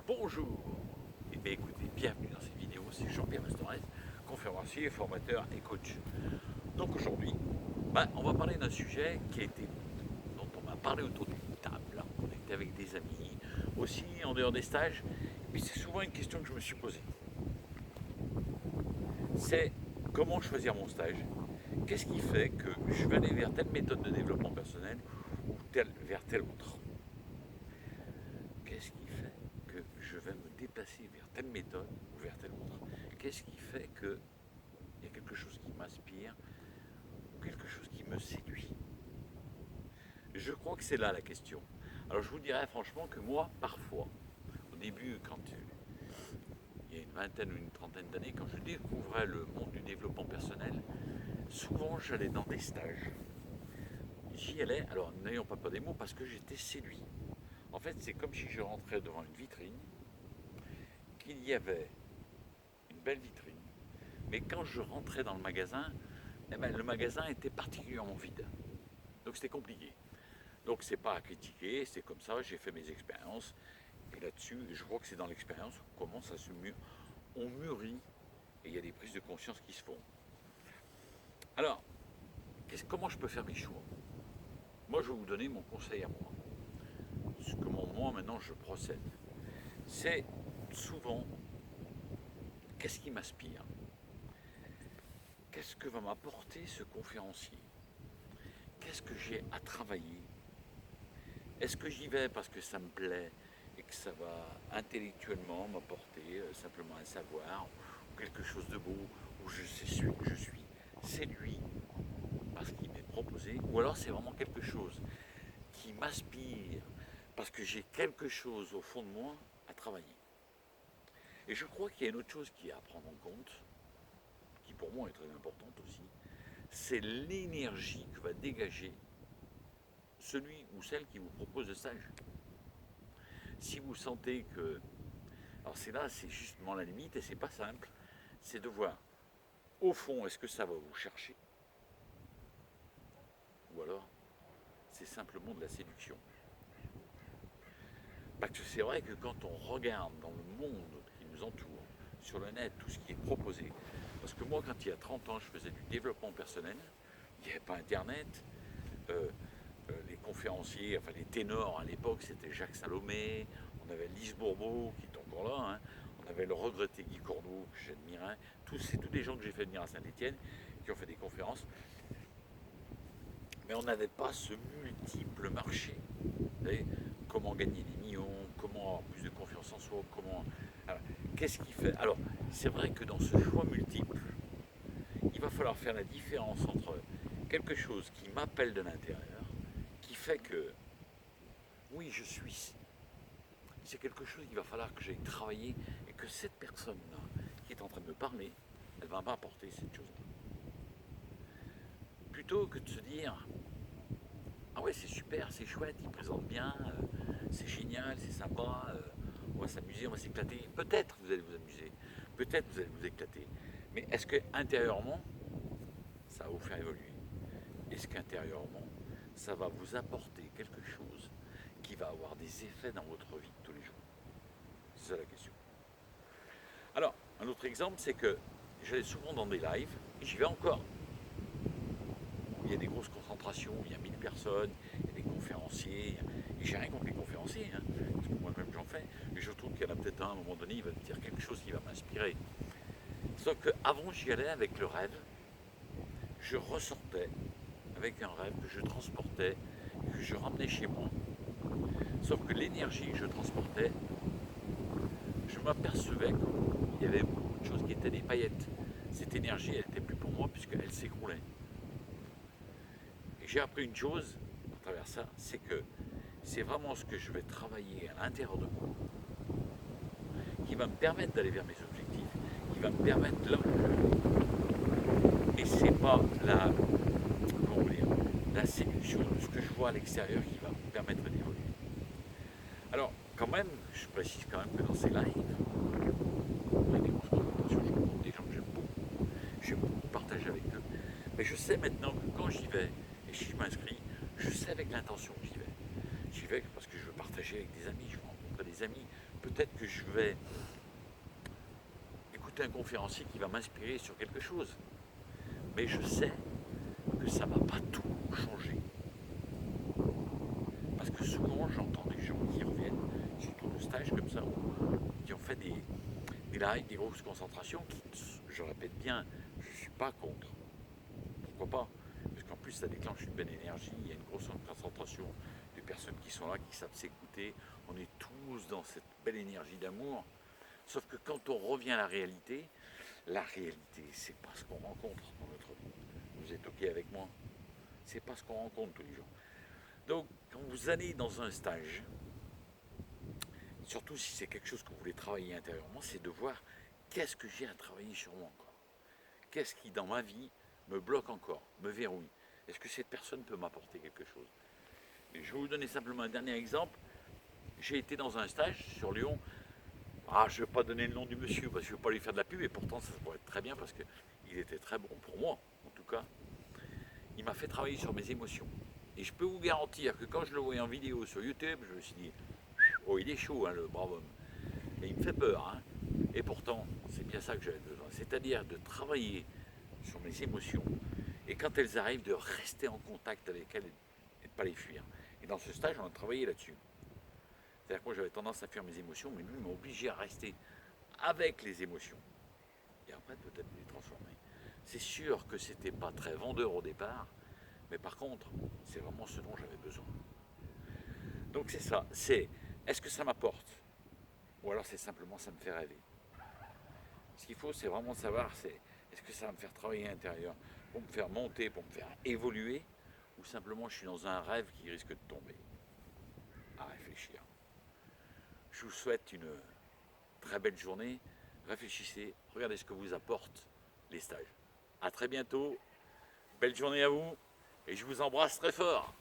Bonjour, et bien écoutez, bienvenue dans cette vidéo, c'est Jean-Pierre Mastorès, conférencier, formateur et coach. Donc aujourd'hui, on va parler d'un sujet dont on m'a parlé autour d'une table, on était avec des amis, aussi en dehors des stages, et puis c'est souvent une question que je me suis posée. C'est comment choisir mon stage? Qu'est-ce qui fait que je vais aller vers telle méthode de développement personnel ou vers telle autre? Qu'est-ce qui fait que je vais me déplacer vers telle méthode ou vers telle autre? Qu'est-ce qui fait qu'il y a quelque chose qui m'inspire ou quelque chose qui me séduit? Je crois que c'est là la question. Alors je vous dirais franchement que moi, parfois, au début, quand il y a une vingtaine ou une trentaine d'années, quand je découvrais le monde du développement personnel, souvent j'allais dans des stages. J'y allais, alors n'ayons pas peur des mots, parce que j'étais séduit. En fait, c'est comme si je rentrais devant une vitrine, qu'il y avait une belle vitrine, mais quand je rentrais dans le magasin, le magasin était particulièrement vide. Donc c'était compliqué. Donc c'est pas à critiquer, c'est comme ça, j'ai fait mes expériences. Et là-dessus, je crois que c'est dans l'expérience qu'on commence à on mûrit et il y a des prises de conscience qui se font. Alors, comment je peux faire mes choix? Moi, je vais vous donner mon conseil à moi. Comment moi, maintenant, je procède. C'est souvent, qu'est-ce qui m'inspire? Qu'est-ce que va m'apporter ce conférencier? Qu'est-ce que j'ai à travailler? Est-ce que j'y vais parce que ça me plaît et que ça va intellectuellement m'apporter simplement un savoir ou quelque chose de beau, où je suis séduit par ce qui m'est proposé, ou alors c'est vraiment quelque chose qui m'inspire parce que j'ai quelque chose au fond de moi à travailler. Et je crois qu'il y a une autre chose qui est à prendre en compte, qui pour moi est très importante aussi, c'est l'énergie que va dégager celui ou celle qui vous propose le stage. Si vous sentez que... Alors c'est justement la limite et c'est pas simple, c'est de voir, au fond, est-ce que ça va vous chercher? Ou alors, c'est simplement de la séduction. Parce que c'est vrai que quand on regarde dans le monde qui nous entoure, sur le net, tout ce qui est proposé, parce que moi, quand il y a 30 ans, je faisais du développement personnel, il n'y avait pas Internet, les conférenciers, enfin les ténors à l'époque, c'était Jacques Salomé, on avait Lise Bourbeau qui est encore là, hein, on avait le regretté Guy Cordoue que j'admirais, c'est tous des gens que j'ai fait venir à Saint-Étienne, qui ont fait des conférences, mais on n'avait pas ce multiple marché. Vous savez, comment gagner des millions, comment avoir plus de confiance en soi, comment... Alors, qu'est-ce qui fait... Alors, c'est vrai que dans ce choix multiple, il va falloir faire la différence entre quelque chose qui m'appelle de l'intérieur, qui fait que, oui, je suis... C'est quelque chose qu'il va falloir que j'aille travailler et que cette personne-là, qui est en train de me parler, elle va m'apporter cette chose-là. Plutôt que de se dire, ah ouais, c'est super, c'est chouette, il présente bien, c'est génial, c'est sympa, on va s'amuser, on va s'éclater. Peut-être vous allez vous amuser, peut-être vous allez vous éclater. Mais est-ce que intérieurement, ça va vous faire évoluer? Est-ce qu'intérieurement, ça va vous apporter quelque chose qui va avoir des effets dans votre vie de tous les jours? C'est ça la question. Alors, un autre exemple, c'est que j'allais souvent dans des lives, et j'y vais encore. Il y a des grosses concentrations, il y a 1000 personnes, il y a des conférenciers, et j'ai rien contre les conférenciers, hein, parce que moi-même j'en fais, mais je trouve qu'il y en a peut-être un moment donné, il va me dire quelque chose qui va m'inspirer. Sauf qu'avant j'y allais avec le rêve, je ressortais avec un rêve que je transportais, que je ramenais chez moi. Sauf que l'énergie que je transportais, je m'apercevais qu'il y avait beaucoup de choses qui étaient des paillettes. Cette énergie, elle n'était plus pour moi puisqu'elle s'écroulait. Et j'ai appris une chose à travers ça, c'est que c'est vraiment ce que je vais travailler à l'intérieur de moi qui va me permettre d'aller vers mes objectifs, qui va me permettre là où je vais. Et c'est pas la séduction de ce que je vois à l'extérieur qui va me permettre d'évoluer. Alors, quand même, je précise quand même que dans ces lives, on a des grosses présentations, je rencontre des gens que j'aime beaucoup partager avec eux. Mais je sais maintenant que quand j'y vais, et si je m'inscris, je sais avec l'intention que j'y vais. J'y vais parce que je veux partager avec des amis, je veux rencontrer des amis, peut-être que je vais écouter un conférencier qui va m'inspirer sur quelque chose. Mais je sais que ça ne va pas tout changer. Parce que souvent, j'entends des gens qui reviennent, surtout de stage comme ça, qui ont fait des lives, des grosses concentrations, qui, je répète bien, je ne suis pas contre. Pourquoi pas? Parce qu'en plus, ça déclenche une belle énergie, il y a une grosse concentration de personnes qui sont là, qui savent s'écouter. On est tous dans cette belle énergie d'amour. Sauf que quand on revient à la réalité, c'est pas ce qu'on rencontre dans notre vie. Vous êtes OK avec moi? C'est pas ce qu'on rencontre tous les jours. Donc, quand vous allez dans un stage, surtout si c'est quelque chose que vous voulez travailler intérieurement, c'est de voir qu'est-ce que j'ai à travailler sur moi encore. Qu'est-ce qui, dans ma vie, me bloque encore, me verrouille. Est-ce que cette personne peut m'apporter quelque chose? Et je vais vous donner simplement un dernier exemple. J'ai été dans un stage sur Lyon. Je ne vais pas donner le nom du monsieur parce que je ne veux pas lui faire de la pub, et pourtant ça pourrait être très bien parce qu'il était très bon pour moi, en tout cas. Il m'a fait travailler sur mes émotions. Et je peux vous garantir que quand je le voyais en vidéo sur YouTube, je me suis dit, oh, il est chaud, hein, le brave homme. Et il me fait peur. Hein. Et pourtant, c'est bien ça que j'avais besoin. C'est-à-dire de travailler sur mes émotions. Et quand elles arrivent, de rester en contact avec elles et de ne pas les fuir. Et dans ce stage, on a travaillé là-dessus. C'est-à-dire que moi, j'avais tendance à fuir mes émotions, mais lui, il m'a obligé à rester avec les émotions. Et après, peut-être les transformer. C'est sûr que c'était pas très vendeur au départ, mais par contre, c'est vraiment ce dont j'avais besoin. Donc c'est ça, est-ce que ça m'apporte? Ou alors c'est simplement ça me fait rêver. Ce qu'il faut, c'est vraiment savoir, est-ce que ça va me faire travailler à l'intérieur, pour me faire monter, pour me faire évoluer, ou simplement je suis dans un rêve qui risque de tomber. À réfléchir. Je vous souhaite une très belle journée. Réfléchissez, regardez ce que vous apportent les stages. A très bientôt, belle journée à vous, et je vous embrasse très fort.